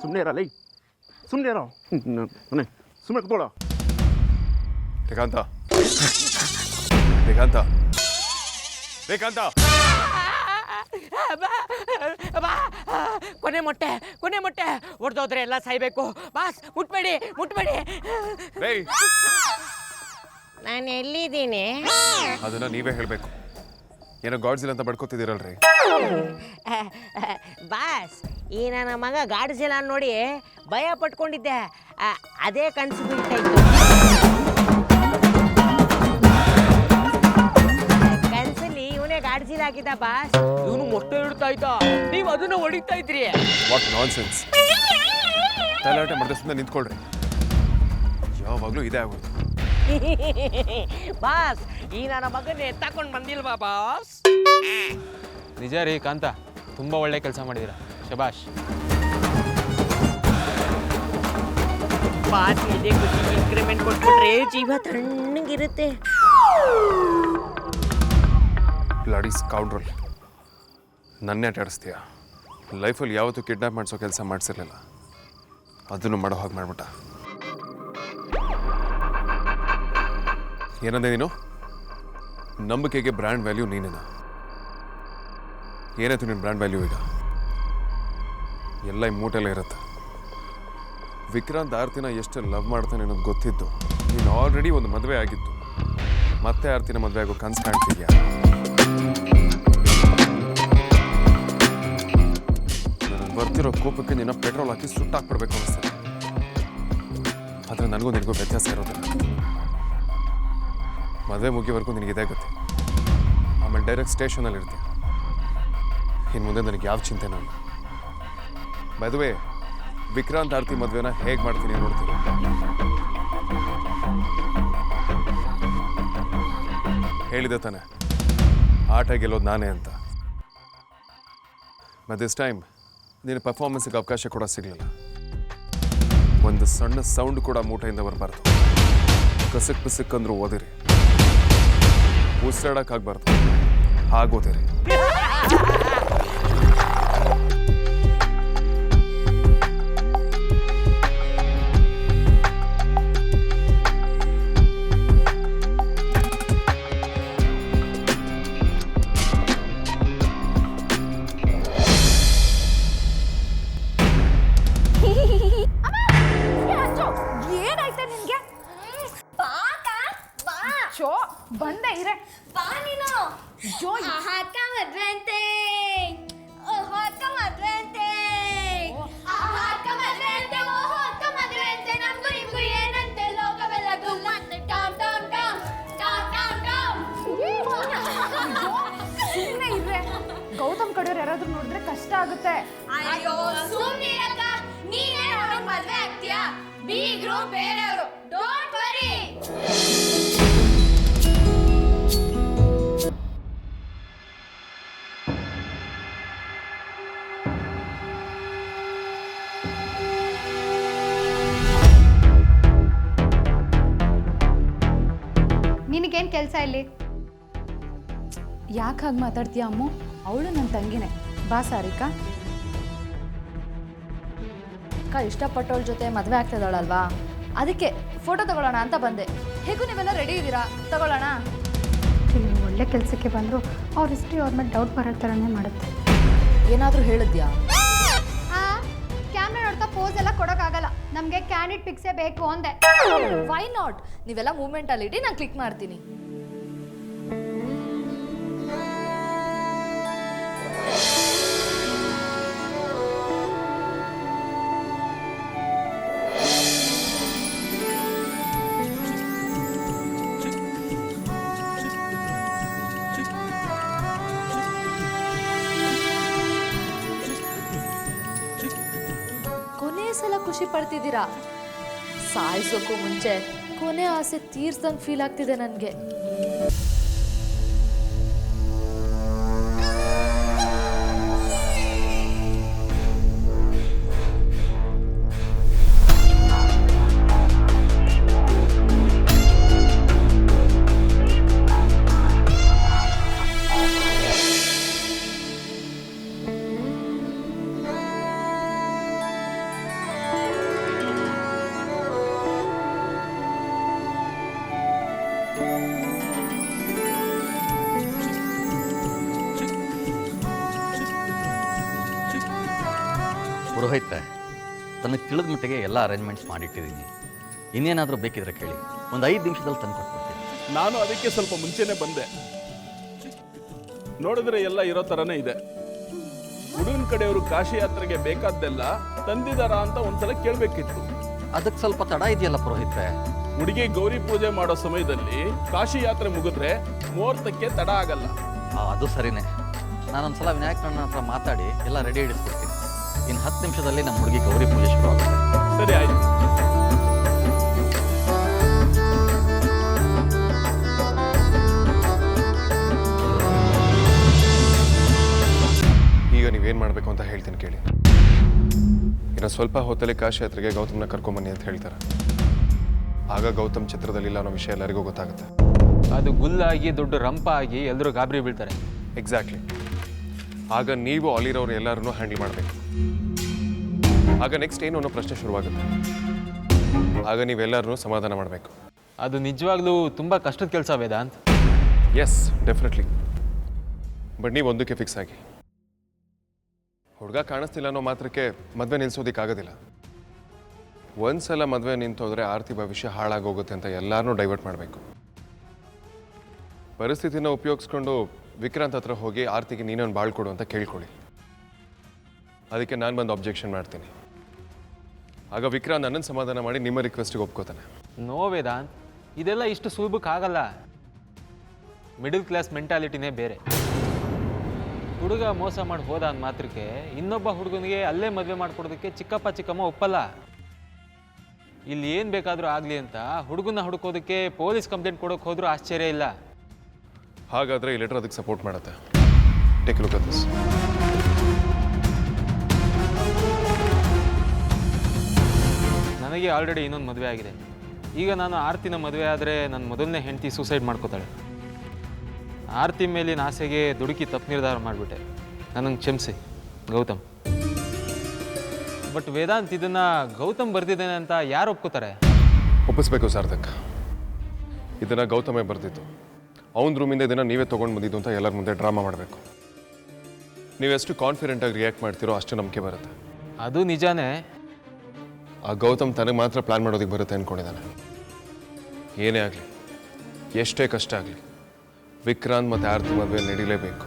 ಸುಮ್ಮನೆ ಇರಲ್ಲ ಸುಮ್ಮನೆ ಇರೋ ಮನೆ ಸುಮ್ಮನೆ ಕೂತ್ಕೊಳ್ಳ ರೇಖಾಂತ ರೇಖಾಂತ ರೇಖಾಂತ ಕೊನೆ ಮೊಟ್ಟೆ ಹೊಡೆದೋದ್ರೆ ಎಲ್ಲ ಸಾಯ್ಬೇಕು ಬಾಸ್ ಮುಟ್ಬೇಡಿ ನಾನು ಎಲ್ಲಿದ್ದೀನಿ ಅದನ್ನ ನೀವೇ ಹೇಳ್ಬೇಕು. ಏನೋ ಗಾಡ್ಸಿಲ್ಲ ಅಂತ ಬಡ್ಕೋತಿದ್ದೀರಲ್ರಿ. ಬಾಸ್ ಈ ನನ್ನ ಮಗ ಗಾಡ್ಸಿಲ್ಲ ನೋಡಿ ಭಯ ಪಟ್ಕೊಂಡಿದ್ದೆ, ಅದೇ ಕನಸು ಬೀಳ್ತಾ ಇತ್ತು. ಕನಸಲ್ಲಿ ಇವನೇ ಗಾಡ್ಸಿಲ್ಲ ಹಾಕಿದ್ದ ಬಾಸ್, ಇವನು ಮೊಟ್ಟೆ ಇಡ್ತಾ ಇದ್ದ, ನೀವು ಅದನ್ನ ಹೊಡಿತಾ ಇದ್ರಿ. What nonsense. ತಲಾಟೆ ಮಾಡಿದ ಸುಮ್ಮನೆ ನಿಂತ್ಕೊಳ್ರಿ. ಯಾವಾಗಲೂ ಇದೇ ಆಗೋದು. ಬಾಸ್ ಈ ನನ್ನ ಮಗನ ಎತ್ತಾಕೊಂಡು ಬಂದಿಲ್ವಾ ಬಾಸ್? ನಿಜ ರೀ ಕಾಂತ, ತುಂಬ ಒಳ್ಳೆ ಕೆಲಸ ಮಾಡಿದ್ದೀರಾ, ಶಬಾಷ್. ಬಾಸ್ ಇದೇ ಖುಷಿ, ಇನ್ಕ್ರಿಮೆಂಟ್ ಕೊಟ್ಬಿಟ್ರೆ ಜೀವ ತಣ್ಣಗಿರುತ್ತೆ. ಬ್ಲಡಿ ಸ್ಕೌಂಡ್ರಲ್, ನನ್ನೇ ಆಟಾಡಿಸ್ತೀಯ. ಲೈಫಲ್ಲಿ ಯಾವತ್ತೂ ಕಿಡ್ನಾಪ್ ಮಾಡಿಸೋ ಕೆಲಸ ಮಾಡಿಸಿರ್ಲಿಲ್ಲ, ಅದನ್ನು ಮಾಡೋ ಹಾಗೆ ಮಾಡ್ಬಿಟ್ಟ. ಏನಂದೆ ನೀನು? ನಂಬಿಕೆಗೆ ಬ್ರ್ಯಾಂಡ್ ವ್ಯಾಲ್ಯೂ ನೀನೇನ? ಏನಾಯ್ತು ನಿನ್ನ ಬ್ರ್ಯಾಂಡ್ ವ್ಯಾಲ್ಯೂ ಈಗ? ಎಲ್ಲ ಈ ಮೂಟೆಲ್ಲ ಇರುತ್ತೆ. ವಿಕ್ರಾಂತ್ ಆರ್ತಿನ ಎಷ್ಟು ಲವ್ ಮಾಡ್ತಾನೆ ಅನ್ನೋದು ಗೊತ್ತಿದ್ದು, ನೀನು ಆಲ್ರೆಡಿ ಒಂದು ಮದುವೆ ಆಗಿತ್ತು, ಮತ್ತೆ ಆರ್ತಿನ ಮದುವೆ ಆಗೋ ಕನ್ಸು ಕಾಣ್ತಿದ್ಯಾ? ನನಗೆ ಬರ್ತಿರೋ ಕೋಪಕ್ಕೆ ನಿನ್ನ ಪೆಟ್ರೋಲ್ ಹಾಕಿ ಸುಟ್ಟಾಕ್ಬಿಡ್ಬೇಕು ಅನಿಸ್ತದೆ. ಆದರೆ ನನಗೂ ನಿನಗೂ ವ್ಯತ್ಯಾಸ ಇರೋದಿಲ್ಲ. ಮದುವೆ ಮುಗಿಯವರೆಗೂ ನಿನಗೆ ಇದೇ ಗೊತ್ತೆ, ಆಮೇಲೆ ಡೈರೆಕ್ಟ್ ಸ್ಟೇಷನಲ್ಲಿ ಇರ್ತೀನಿ. ಇನ್ನು ಮುಂದೆ ನನಗೆ ಯಾವ ಚಿಂತೆನೂ ಇಲ್ಲ. ಮದುವೆ ವಿಕ್ರಾಂತ್ ಆರ್ತಿ ಮದುವೆನ ಹೇಗೆ ಮಾಡ್ತೀನಿ ನೋಡ್ತೀನಿ. ಹೇಳಿದೆ ತಾನೆ ಆಟ ಗೆಲ್ಲೋದು ನಾನೇ ಅಂತ. ಬಟ್ ದಿಸ್ ಟೈಮ್ ನಿನ್ನ ಪರ್ಫಾರ್ಮೆನ್ಸಿಗೆ ಅವಕಾಶ ಕೂಡ ಸಿಗಲಿಲ್ಲ. ಒಂದು ಸಣ್ಣ ಸೌಂಡ್ ಕೂಡ ಮೂಟೆಯಿಂದ ಬರಬಾರ್ದು. ಕಸಕ್ ಪಿಸಕ್ ಅಂದ್ರೂ ಓದಿರಿ, ಉಸಿರಾಡಕ್ಕಾಗಬಾರ್ದು, ಹಾಗೋದಿರಿ. ಏನಾಯ್ತ ನಿನ್ಗೆ? ಶೋ ಬಂದೆ ಇರೆ ಬಾ ನೀನು. ಜೋ ಅಕ್ಕ ಮದ್ವೆ ಅಂತೆ, ಅಕ್ಕ ಮದ್ವೆ ಅಂತೆ, ಅಕ್ಕ ಮದ್ವೆ ಅಂತೆ, ಅಕ್ಕ ಮದ್ವೆ ಅಂತೆ. ನಮ್ಗೂ ನಿಮ್ಗೂ ಏನಂತೆ? ಲೋಕವೆಲ್ಲ ಗುಮ್ಮಂತೆ. ಟಾಮ್ ಟಾಮ್ ಟಾಮ್ ಟಾಮ್ ಟಾಮ್ ಟಾಮ್. ಸುಮ್ಮನೆ ಇರ್ರೆ, ಗೌತಮ್ ಕಡೆಯವ್ರು ಯಾರಾದ್ರೂ ನೋಡಿದ್ರೆ ಕಷ್ಟ ಆಗುತ್ತೆ. ಅಯ್ಯೋ ಸುಮ್ಮನಿರಕ್ಕ, ನೀನೇ ಅವನಿಗೆ ಮದ್ವೆ ಆಗ್ತೀಯಾ? ಬೀಗ್ರು ಬೇರೆಯವರು, ಡೋಂಟ್ ವರಿ. ನಿನಗೇನು ಕೆಲಸ ಇಲ್ಲಿ? ಯಾಕೆ ಹಾಗೆ ಮಾತಾಡ್ತೀಯ ಅಮ್ಮು? ಅವಳು ನನ್ನ ತಂಗಿನೇ. ಬಾ ಸಾರಿಕಾ. ಅಕ್ಕ ಇಷ್ಟಪಟ್ಟವಳ ಜೊತೆ ಮದುವೆ ಆಗ್ತಿದ್ದಾಳಲ್ವಾ, ಅದಕ್ಕೆ ಫೋಟೋ ತಗೊಳ್ಳೋಣ ಅಂತ ಬಂದೆ. ಹೇಗೂ ನೀವೆಲ್ಲ ರೆಡಿ ಇದ್ದೀರಾ, ತಗೊಳ್ಳೋಣ. ಕೆಲವು ಒಳ್ಳೆ ಕೆಲಸಕ್ಕೆ ಬಂದರೂ ಅವ್ರ ಹಿಸ್ಟ್ರಿ ಅವ್ರ ಮೇಲೆ ಡೌಟ್ ಬರೋ ಥರನೇ ಮಾಡುತ್ತೆ. ಏನಾದರೂ ಹೇಳಿದ್ಯಾ? ಕ್ಯಾಮ್ರಾ ನೋಡ್ತಾ ಪೋಸ್ ಎಲ್ಲ ಕೊಡೋಕ್ಕಾಗಲ್ಲ, ನಮಗೆ ಕ್ಯಾಂಡಿಡ್ ಪಿಕ್ಸೇ ಬೇಕು ಅಂದೆ. Why not? ನೀವೆಲ್ಲ ಮೂಮೆಂಟಲ್ಲಿ ಇಡಿ, ನಾನು ಕ್ಲಿಕ್ ಮಾಡ್ತೀನಿ. ಸಲ ಖುಷಿ ಪಡ್ತಿದ್ದೀರಾ? ಸಾಯಿಸೋಕ್ಕೂ ಮುಂಚೆ ಕೊನೆ ಆಸೆ ತೀರ್ಸಂಗೆ ಫೀಲ್ ಆಗ್ತಿದೆ ನನಗೆ. ಪುರೋಹಿತ್ರೆ, ತನಗೆ ತಿಳಿದ ಮಟ್ಟಿಗೆ ಎಲ್ಲ ಅರೇಂಜ್ಮೆಂಟ್ಸ್ ಮಾಡಿಟ್ಟಿದ್ದೀನಿ. ಇನ್ನೇನಾದರೂ ಬೇಕಿದ್ರೆ ಕೇಳಿ, ಒಂದು 5 ನಿಮಿಷದಲ್ಲಿ ತಂದು ಕೊಟ್ಬಿಡ್ತೀನಿ. ನಾನು ಅದಕ್ಕೆ ಸ್ವಲ್ಪ ಮುಂಚೆನೆ ಬಂದೆ. ನೋಡಿದ್ರೆ ಎಲ್ಲ ಇರೋ ಥರನೇ ಇದೆ. ಹುಡುಗನ ಕಡೆಯವರು ಕಾಶಿ ಯಾತ್ರೆಗೆ ಬೇಕಾದ್ದೆಲ್ಲ ತಂದಿದಾರಾ ಅಂತ ಒಂದ್ಸಲ ಕೇಳಬೇಕಿತ್ತು. ಅದಕ್ಕೆ ಸ್ವಲ್ಪ ತಡ ಇದೆಯಲ್ಲ ಪುರೋಹಿತ್ರೆ. ಹುಡುಗಿ ಗೌರಿ ಪೂಜೆ ಮಾಡೋ ಸಮಯದಲ್ಲಿ ಕಾಶಿ ಯಾತ್ರೆ ಮುಗಿದ್ರೆ ಮುಹೂರ್ತಕ್ಕೆ ತಡ ಆಗಲ್ಲ. ಅದು ಸರಿನೇ. ನಾನೊಂದ್ಸಲ ವಿನಾಯಕನ ಹತ್ರ ಮಾತಾಡಿ ಎಲ್ಲ ರೆಡಿ ಇಡಿಸ್ಕೊಡ್ತೀನಿ. ಇನ್ನು 10 ನಿಮಿಷದಲ್ಲಿ ನಮ್ಮ ಹುಡುಗಿ ಗೌರಿ ಪೂಜೆ ಶುರು ಆಗುತ್ತೆ. ಸರಿ, ಆಯ್ತು. ಈಗ ನೀವೇನು ಮಾಡಬೇಕು ಅಂತ ಹೇಳ್ತೀನಿ ಕೇಳಿ. ಇನ್ನು ಸ್ವಲ್ಪ ಹೊತ್ತಲ್ಲಿ ಕಾಶಿ ಯಾತ್ರೆಗೆ ಗೌತಮ್ನ ಕರ್ಕೊಂಬನ್ನಿ ಅಂತ ಹೇಳ್ತಾರೆ. ಆಗ ಗೌತಮ್ ಚಿತ್ರದಲ್ಲಿಲ್ಲ ಅನ್ನೋ ವಿಷಯ ಎಲ್ಲರಿಗೂ ಗೊತ್ತಾಗುತ್ತೆ. ಅದು ಗುಲ್ಲಾಗಿ ದೊಡ್ಡ ರಂಪ ಆಗಿ ಎಲ್ಲರೂ ಗಾಬರಿ ಬೀಳ್ತಾರೆ. ಎಕ್ಸಾಕ್ಟ್ಲಿ. ಆಗ ನೀವು ಅಲ್ಲಿರೋರು ಎಲ್ಲರನ್ನೂ ಹ್ಯಾಂಡಲ್ ಮಾಡಬೇಕು. ಆಗ ನೆಕ್ಸ್ಟ್ ಏನು ಅನ್ನೋ ಪ್ರಶ್ನೆ ಶುರುವಾಗುತ್ತೆ. ಆಗ ನೀವೆಲ್ಲರನ್ನೂ ಸಮಾಧಾನ ಮಾಡಬೇಕು. ಅದು ನಿಜವಾಗ್ಲೂ ತುಂಬ ಕಷ್ಟದ ಕೆಲಸ ವೇದಾಂತ್. S, definitely. ಬಟ್ ನೀವು ಒಂದಕ್ಕೆ ಫಿಕ್ಸ್ ಆಗಿ. ಹುಡುಗ ಕಾಣಿಸ್ತಿಲ್ಲ ಅನ್ನೋ ಮಾತ್ರಕ್ಕೆ ಮದುವೆ ನಿಲ್ಲಿಸೋದಕ್ಕಾಗೋದಿಲ್ಲ. ಒಂದ್ಸಲ ಮದುವೆ ನಿಂತೋದ್ರೆ ಆರ್ತಿ ಭವಿಷ್ಯ ಹಾಳಾಗೋಗುತ್ತೆ ಅಂತ ಎಲ್ಲರನ್ನೂ ಡೈವರ್ಟ್ ಮಾಡಬೇಕು. ಪರಿಸ್ಥಿತಿನ ಉಪಯೋಗಿಸ್ಕೊಂಡು ವಿಕ್ರಾಂತ್ ಹತ್ರ ಹೋಗಿ ಆರ್ತಿಗೆ ನೀನೊಂದು ಬಾಳ್ ಕೊಡು ಅಂತ ಕೇಳ್ಕೊಳ್ಳಿ. ಅದಕ್ಕೆ ನಾನು ಬಂದು ಅಬ್ಜೆಕ್ಷನ್ ಮಾಡ್ತೀನಿ. ಆಗ ವಿಕ್ರಾಂತ್ ನನ್ನನ್ನು ಸಮಾಧಾನ ಮಾಡಿ ನಿಮ್ಮ ರಿಕ್ವೆಸ್ಟಿಗೆ ಒಪ್ಕೋತಾನೆ. ನೋ ವೇದಾಂತ್, ಇದೆಲ್ಲ ಇಷ್ಟು ಸುಲಭಕ್ಕಾಗಲ್ಲ. ಮಿಡಲ್ ಕ್ಲಾಸ್ ಮೆಂಟಾಲಿಟಿನೇ ಬೇರೆ. ಹುಡುಗ ಮೋಸ ಮಾಡಿ ಹೋದ ಅಂದ ಮಾತ್ರಕ್ಕೆ ಇನ್ನೊಬ್ಬ ಹುಡುಗನಿಗೆ ಅಲ್ಲೇ ಮದುವೆ ಮಾಡಿಕೊಡೋದಕ್ಕೆ ಚಿಕ್ಕಪ್ಪ ಚಿಕ್ಕಮ್ಮ ಒಪ್ಪಲ್ಲ. ಇಲ್ಲಿ ಏನು ಬೇಕಾದರೂ ಆಗಲಿ ಅಂತ ಹುಡುಗನ ಹುಡುಕೋದಕ್ಕೆ ಪೊಲೀಸ್ ಕಂಪ್ಲೇಂಟ್ ಕೊಡೋಕೆ ಹೋದ್ರೂ ಆಶ್ಚರ್ಯ ಇಲ್ಲ. ಹಾಗಾದರೆ ಈ ಲೆಟರ್ ಅದಕ್ಕೆ ಸಪೋರ್ಟ್ ಮಾಡುತ್ತೆ. Take look at this. ನನಗೆ ಆಲ್ರೆಡಿ ಇನ್ನೊಂದು ಮದುವೆ ಆಗಿದೆ. ಈಗ ನಾನು ಆರ್ತಿನ ಮದುವೆ ಆದರೆ ನನ್ನ ಮೊದಲನೇ ಹೆಂಡತಿ ಸೂಸೈಡ್ ಮಾಡ್ಕೋತಾಳೆ. ಆರ್ತಿ ಮೇಲಿನ ಆಸೆಗೆ ದುಡುಕಿ ತಪ್ಪು ನಿರ್ಧಾರ ಮಾಡಿಬಿಟ್ಟೆ. ನನ್ನನ್ನು ಕ್ಷಮಿಸಿ ಗೌತಮ್. ಬಟ್ ವೇದಾಂತ್ ಇದನ್ನು ಗೌತಮ್ ಬರೆದಿದ್ದೇನೆ ಅಂತ ಯಾರು ಒಪ್ಕೋತಾರೆ? ಒಪ್ಪಿಸ್ಬೇಕು ಸಾರ್ಥಕ್. ಇದನ್ನು ಗೌತಮೇ ಬರೆದಿದ್ದು. ಅವನ ರೂಮಿಂದ ಇದನ್ನು ನೀವೇ ತೊಗೊಂಡು ಬಂದಿದ್ದು ಅಂತ ಎಲ್ಲರ ಮುಂದೆ ಡ್ರಾಮಾ ಮಾಡಬೇಕು. ನೀವೆಷ್ಟು ಕಾನ್ಫಿಡೆಂಟಾಗಿ ರಿಯಾಕ್ಟ್ ಮಾಡ್ತೀರೋ ಅಷ್ಟು ನಂಬಿಕೆ ಬರುತ್ತೆ. ಅದು ನಿಜಾನೇ. ಆ ಗೌತಮ್ ತನಗೆ ಮಾತ್ರ ಪ್ಲ್ಯಾನ್ ಮಾಡೋದಕ್ಕೆ ಬರುತ್ತೆ ಅಂದ್ಕೊಂಡಿದ್ದಾನೆ. ಏನೇ ಆಗಲಿ, ಎಷ್ಟೇ ಕಷ್ಟ ಆಗಲಿ, ವಿಕ್ರಾಂತ್ ಮತ್ತು ಆರ್ತಿ ಮದುವೆ ನಡೀಲೇಬೇಕು.